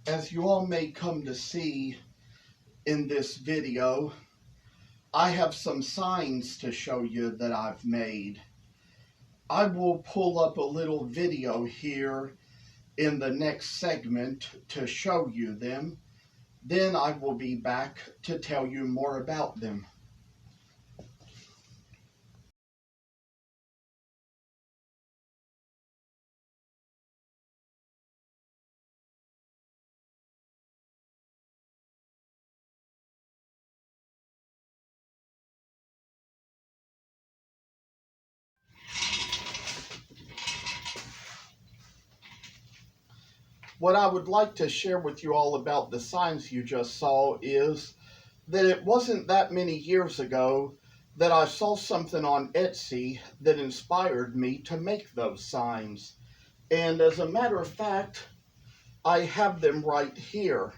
As you all may come to see in this video, I have some signs to show you that I've made. I will pull up a little video here in the next segment to show you them. Then I will be back to tell you more about them. What I would like to share with you all about the signs you just saw is that it wasn't that many years ago that I saw something on Etsy that inspired me to make those signs. And as a matter of fact, I have them right here.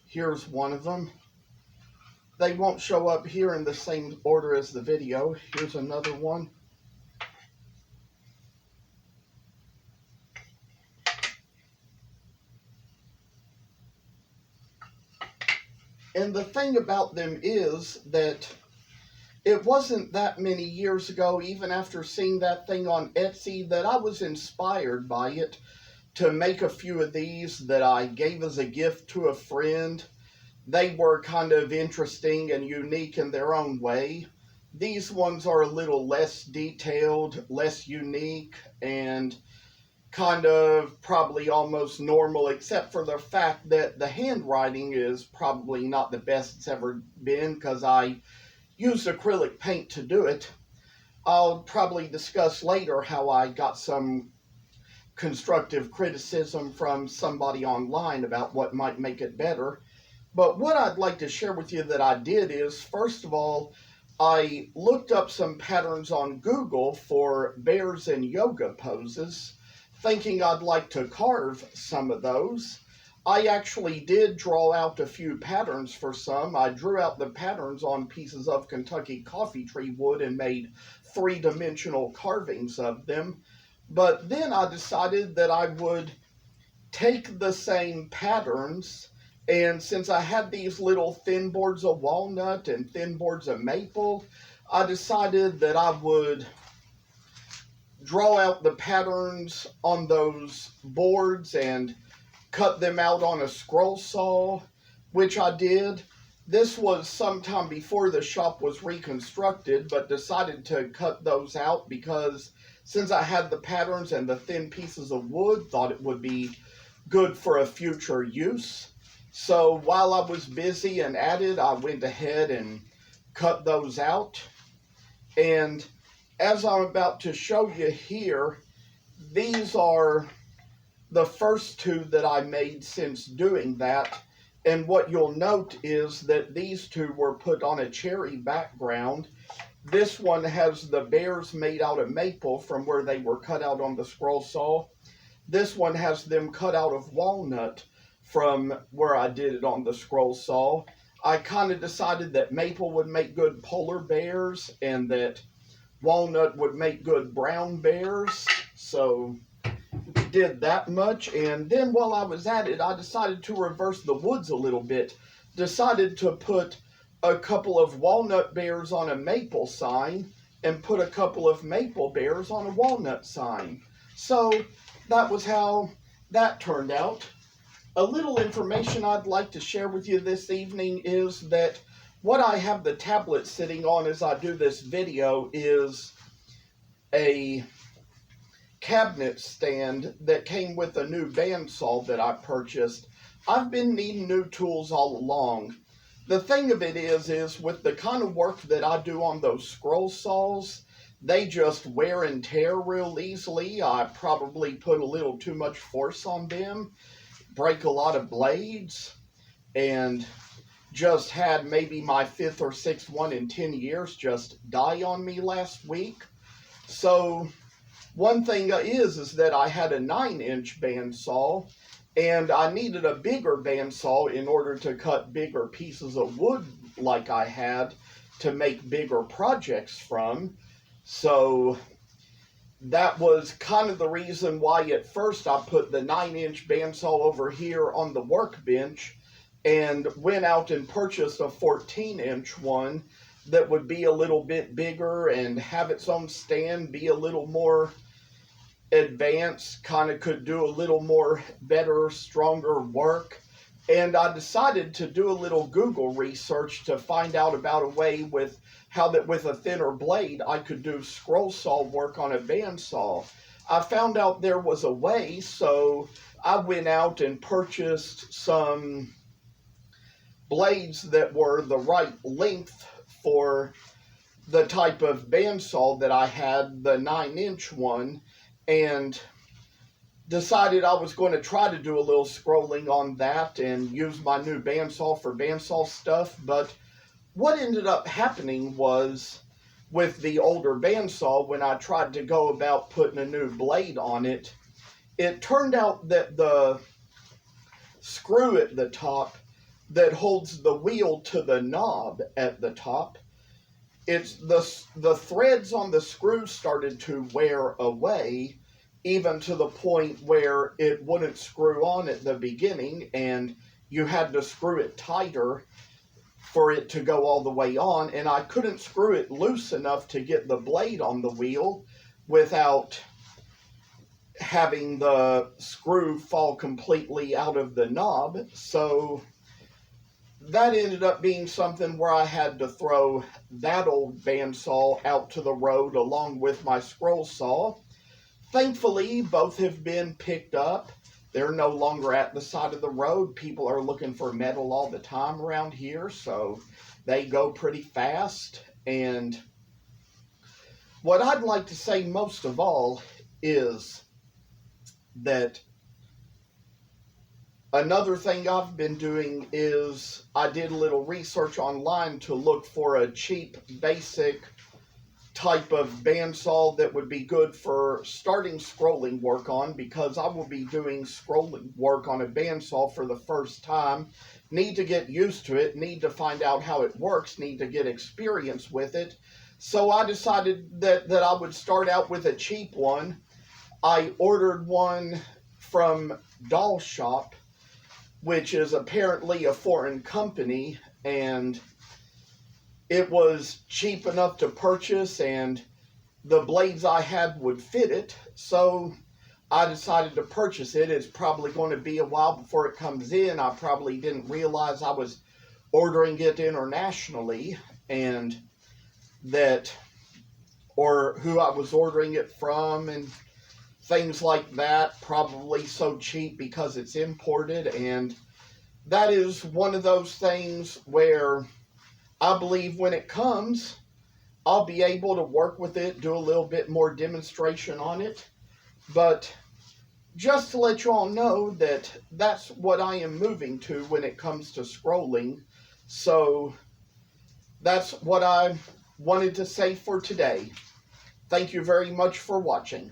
Here's one of them. They won't show up here in the same order as the video. Here's another one. And the thing about them is that it wasn't that many years ago, even after seeing that thing on Etsy, that I was inspired by it to make a few of these that I gave as a gift to a friend. They were kind of interesting and unique in their own way. These ones are a little less detailed, less unique, and kind of probably almost normal, except for the fact that the handwriting is probably not the best it's ever been because I used acrylic paint to do it. I'll probably discuss later how I got some constructive criticism from somebody online about what might make it better. But what I'd like to share with you that I did is, first of all, I looked up some patterns on Google for bears in yoga poses, thinking I'd like to carve some of those. I actually did draw out a few patterns for some. I drew out the patterns on pieces of Kentucky coffee tree wood and made three-dimensional carvings of them. But then I decided that I would take the same patterns, and since I had these little thin boards of walnut and thin boards of maple, I decided that I would draw out the patterns on those boards and cut them out on a scroll saw, which I did. This was sometime before the shop was reconstructed, but decided to cut those out because since I had the patterns and the thin pieces of wood, thought it would be good for a future use. So while I was busy and at it, I went ahead and cut those out. And as I'm about to show you here, these are the first two that I made since doing that. And what you'll note is that these two were put on a cherry background. This one has the bears made out of maple from where they were cut out on the scroll saw. This one has them cut out of walnut from where I did it on the scroll saw. I kind of decided that maple would make good polar bears and that walnut would make good brown bears, so did that much. And then while I was at it, I decided to reverse the woods a little bit. Decided to put a couple of walnut bears on a maple sign and put a couple of maple bears on a walnut sign. So that was how that turned out. A little information I'd like to share with you this evening is that what I have the tablet sitting on as I do this video is a cabinet stand that came with a new bandsaw that I purchased. I've been needing new tools all along. The thing of it is with the kind of work that I do on those scroll saws, they just wear and tear real easily. I probably put a little too much force on them, break a lot of blades, and just had maybe my 5th or 6th one in 10 years just die on me last week. So one thing is that I had a 9-inch bandsaw and I needed a bigger bandsaw in order to cut bigger pieces of wood like I had to make bigger projects from. So that was kind of the reason why at first I put the 9-inch bandsaw over here on the workbench and went out and purchased a 14-inch one that would be a little bit bigger and have its own stand, be a little more advanced, kind of could do a little more better, stronger work. And I decided to do a little Google research to find out about a way with how that with a thinner blade I could do scroll saw work on a bandsaw. I found out there was a way, so I went out and purchased some blades that were the right length for the type of bandsaw that I had, the 9-inch one, and decided I was going to try to do a little scrolling on that and use my new bandsaw for bandsaw stuff. But what ended up happening was, with the older bandsaw, when I tried to go about putting a new blade on it, it turned out that the screw at the top that holds the wheel to the knob at the top, it's the threads on the screw started to wear away, even to the point where it wouldn't screw on at the beginning, and you had to screw it tighter for it to go all the way on, and I couldn't screw it loose enough to get the blade on the wheel without having the screw fall completely out of the knob. So that ended up being something where I had to throw that old bandsaw out to the road along with my scroll saw. Thankfully, both have been picked up. They're no longer at the side of the road. People are looking for metal all the time around here, so they go pretty fast. And what I'd like to say most of all is that another thing I've been doing is I did a little research online to look for a cheap, basic type of bandsaw that would be good for starting scrolling work on, because I will be doing scrolling work on a bandsaw for the first time. Need to get used to it, need to find out how it works, need to get experience with it. So I decided that I would start out with a cheap one. I ordered one from Doll Shop, which is apparently a foreign company, and it was cheap enough to purchase, and the blades I had would fit it, so I decided to purchase it. It's probably going to be a while before it comes in. I probably didn't realize I was ordering it internationally, and that, or who I was ordering it from, and things like that. Probably so cheap because it's imported, and that is one of those things where I believe when it comes, I'll be able to work with it, do a little bit more demonstration on it. But just to let you all know that that's what I am moving to when it comes to scrolling. So that's what I wanted to say for today. Thank you very much for watching.